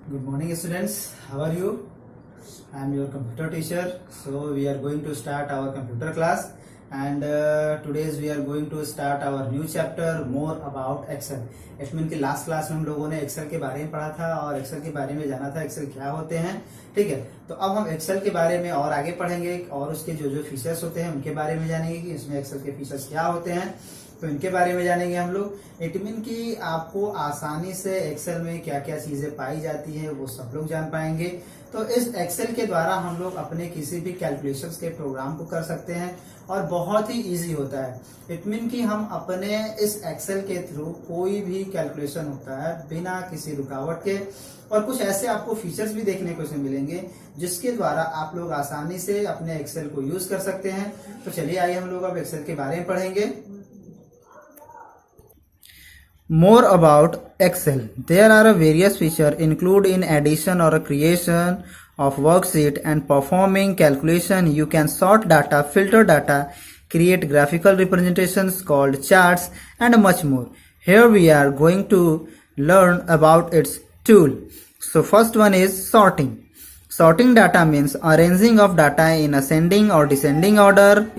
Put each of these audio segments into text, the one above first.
Good morning, students. How are you? I am your computer teacher. So we are going to start our computer class, and today we are going to start our new chapter more about Excel. It means कि last class में हम लोगों ने Excel के बारे में पढ़ा था और एक्सेल के बारे में जाना था एक्सेल क्या होते हैं। ठीक है, तो अब हम एक्सेल के बारे में और आगे पढ़ेंगे और उसके जो जो फीचर्स होते हैं उनके बारे में जानेंगे कि इसमें एक्सेल के फीचर्स क्या होते हैं, तो इनके बारे में जानेंगे हम लोग। इट मीन कि आपको आसानी से एक्सेल में क्या क्या चीजें पाई जाती है वो सब लोग जान पाएंगे। तो इस एक्सेल के द्वारा हम लोग अपने किसी भी कैलकुलेशंस के प्रोग्राम को कर सकते हैं और बहुत ही इजी होता है। इट मीन कि हम अपने इस एक्सेल के थ्रू कोई भी कैलकुलेशन होता है बिना किसी रुकावट के, और कुछ ऐसे आपको फीचर्स भी देखने को इसमें मिलेंगे जिसके द्वारा आप लोग आसानी से अपने एक्सेल को यूज कर सकते हैं। तो चलिए आइए हम लोग अब एक्सेल के बारे में पढ़ेंगे। More about Excel. There are various features include in addition or a creation of worksheet and performing calculation. You can sort data, filter data, create graphical representations called charts and much more. Here we are going to learn about its tool. So first one is sorting. Sorting data means arranging of data in ascending or descending order.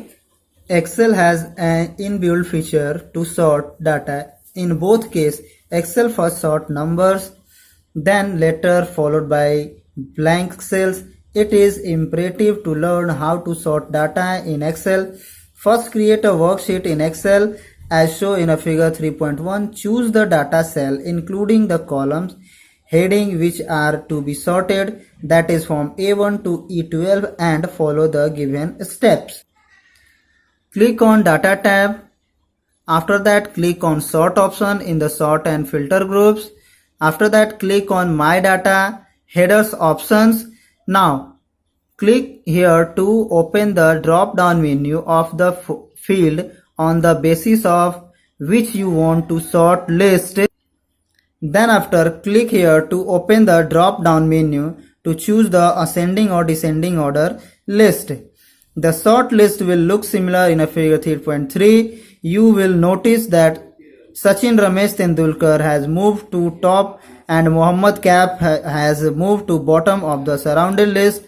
Excel has an inbuilt feature to sort data. In both cases, Excel first sort numbers, then letter followed by blank cells. It is imperative to learn how to sort data in Excel. First, create a worksheet in Excel as shown in a figure 3.1. Choose the data cell including the columns heading which are to be sorted, that is from A1 to E12, and follow the given steps. Click on Data tab. After that, click on Sort option in the Sort and Filter groups. After that, click on My Data, Headers options. Now, click here to open the drop-down menu of the field on the basis of which you want to sort list. Then after, click here to open the drop-down menu to choose the ascending or descending order list. The sort list will look similar in a figure 3.3. You will notice that Sachin Ramesh Tendulkar has moved to top and Mohammad Cap has moved to bottom of the surrounded list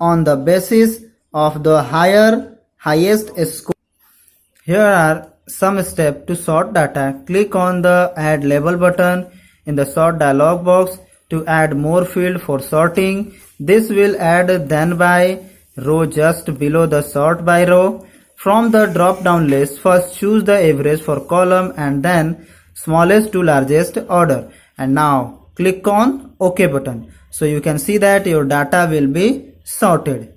on the basis of the highest score. Here are some steps to sort data. Click on the Add Label button in the Sort dialog box to add more field for sorting. This will add then by row just below the sort by row. From the drop-down list, first choose the average for column and then smallest to largest order. And now click on OK button. So you can see that your data will be sorted.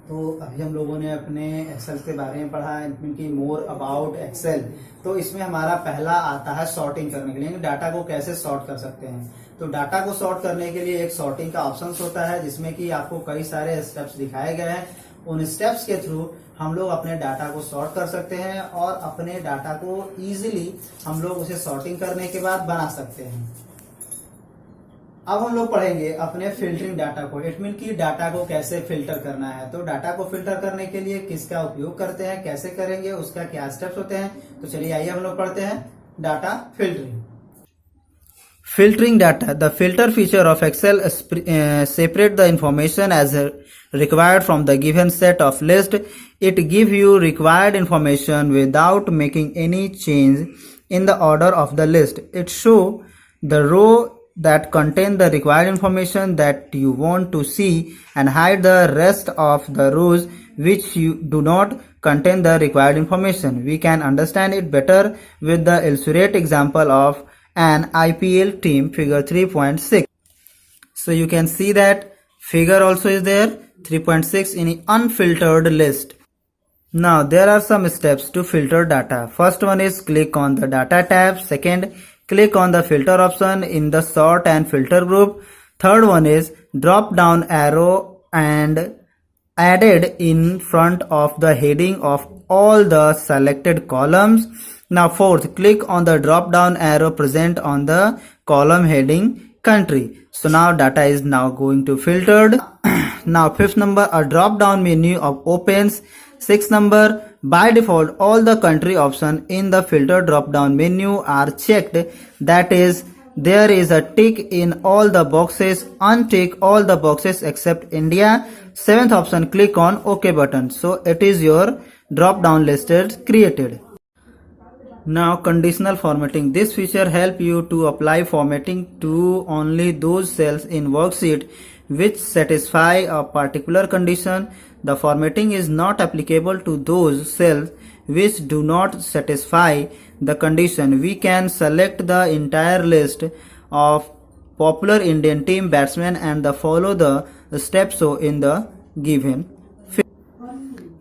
तो अभी हम लोगों ने अपने Excel के बारे में पढ़ा, इनकी मोर अबाउट एक्सेल। तो इसमें हमारा पहला आता है सॉर्टिंग करने के लिए, डाटा को कैसे सॉर्ट कर सकते हैं। तो डाटा को सॉर्ट करने के लिए एक सॉर्टिंग का ऑप्शन होता है जिसमें कि आपको कई सारे स्टेप्स दिखाए गए हैं। उन स्टेप्स के थ्रू हम लोग अपने डाटा को सॉर्ट कर सकते हैं और अपने डाटा को इजीली हम लोग उसे सॉर्टिंग करने के बाद बना सकते हैं। अब हम लोग पढ़ेंगे अपने फिल्टरिंग डाटा को। इट मीन कि डाटा को कैसे फिल्टर करना है। तो डाटा को फिल्टर करने के लिए किसका उपयोग करते हैं, कैसे करेंगे, उसका क्या स्टेप्स होते हैं। तो चलिए आइए हम लोग पढ़ते हैं data filtering. Filtering data. The filter feature of Excel separate the information as required from the given set of list. It gives you required information without making any change in the order of the list. It shows the row that contain the required information that you want to see and hide the rest of the rows which you do not contain the required information. We can understand it better with the illustrated example of an IPL team, figure 3.6. So you can see that figure also is there, 3.6 in unfiltered list. Now there are some steps to filter data. First one is click on the Data tab. Second, click on the Filter option in the Sort and Filter group. Third one is drop down arrow and added in front of the heading of all the selected columns. Now fourth, click on the drop down arrow present on the column heading country. So now data is now going to filtered. Now fifth number, a drop down menu of opens. Sixth number, by default all the country option in the filter drop down menu are checked, that is There is a tick in all the boxes. Untick all the boxes except India. Seventh option, click on OK button. So it is your drop down list is created. Now conditional formatting. This feature help you to apply formatting to only those cells in worksheet which satisfy a particular condition. The formatting is not applicable to those cells which do not satisfy the condition. We can select the entire list of popular Indian team batsmen and follow the steps so in the given.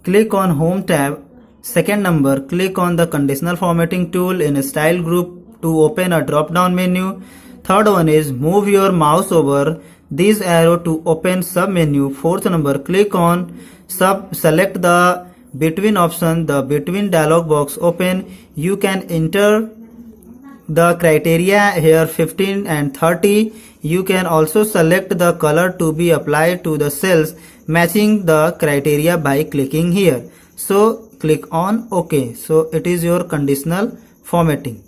Click on Home tab. Second number, click on the conditional formatting tool in style group to open a drop down menu. Third one is move your mouse over this arrow to open sub menu. Fourth number, click on select the between option. The between dialog box open. You can enter the criteria here 15 and 30. You can also select the color to be applied to the cells matching the criteria by clicking here. So click on OK. So it is your conditional formatting.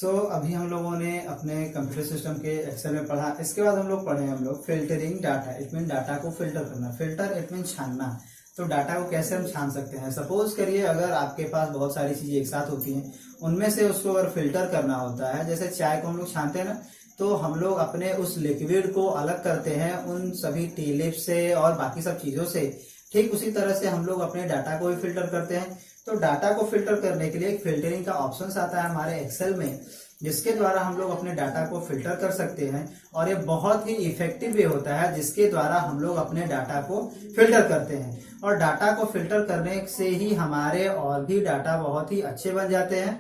अभी हम लोगों ने अपने computer system के Excel में पढ़ा. इसके बाद हम लोग filtering data. It mean data को फिल्टर करना. फिल्टर इट मीन छानना. तो डाटा को कैसे हम छान सकते हैं. सपोज करिए अगर आपके पास बहुत सारी चीजें एक साथ होती हैं, उनमें से उसको अगर फिल्टर करना होता है, जैसे चाय को हम लोग छानते हैं ना, तो हम लोग अपने उस लिक्विड को अलग करते हैं उन सभी टी लिप से और बाकी सब चीजों से. ठीक उसी तरह से हम लोग अपने डाटा को भी फिल्टर करते हैं. तो डाटा को फिल्टर करने के लिए एक फिल्टरिंग का ऑप्शन आता है हमारे एक्सेल में, जिसके द्वारा हम लोग अपने डाटा को फिल्टर कर सकते हैं. और ये बहुत ही इफेक्टिव वे होता है जिसके द्वारा हम लोग अपने डाटा को फिल्टर करते हैं. और डाटा को फिल्टर करने से ही हमारे और भी डाटा बहुत ही अच्छे बन जाते हैं.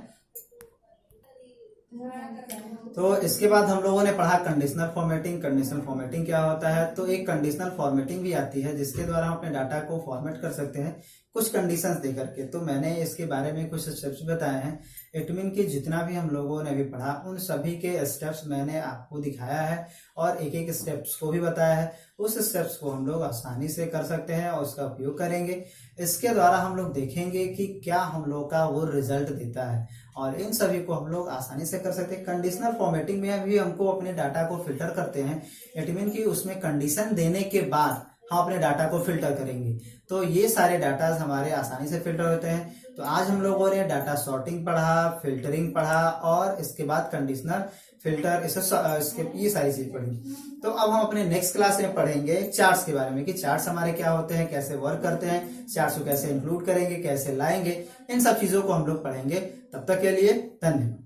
तो इसके बाद हम लोगों ने पढ़ा कंडीशनल फॉर्मेटिंग. कंडीशनल फॉर्मेटिंग क्या होता है. तो एक कंडीशनल फॉर्मेटिंग भी आती है जिसके द्वारा हम अपने डाटा को फॉर्मेट कर सकते हैं कुछ कंडीशंस दे करके. तो मैंने इसके बारे में कुछ स्टेप्स बताए हैं. इट मीन कि जितना भी हम लोगों ने अभी पढ़ा उन सभी के स्टेप्स मैंने आपको दिखाया है और एक एक स्टेप्स को भी बताया है. उस स्टेप्स को हम लोग आसानी से कर सकते हैं और उसका उपयोग करेंगे. इसके द्वारा हम लोग देखेंगे कि क्या हम लोग का वो रिजल्ट देता है और इन सभी को हम लोग आसानी से कर सकते हैं. कंडीशनल फॉर्मेटिंग में भी हमको अपने डाटा को फिल्टर करते हैं. इट मीन कि उसमें कंडीशन देने के बाद हम अपने डाटा को फिल्टर करेंगे. तो ये सारे डाटा हमारे आसानी से फिल्टर होते हैं. तो आज हम लोगों ने डाटा सॉर्टिंग पढ़ा, फिल्टरिंग पढ़ा और इसके बाद कंडीशनर फिल्टर इसके ये सारी चीज पढ़ी. तो अब हम अपने नेक्स्ट क्लास में पढ़ेंगे चार्ट्स के बारे में कि चार्ट्स हमारे क्या होते हैं, कैसे वर्क करते हैं, चार्ट्स को कैसे इंक्लूड करेंगे, कैसे लाएंगे, इन सब चीजों को हम लोग पढ़ेंगे. तब तक के लिए धन्यवाद.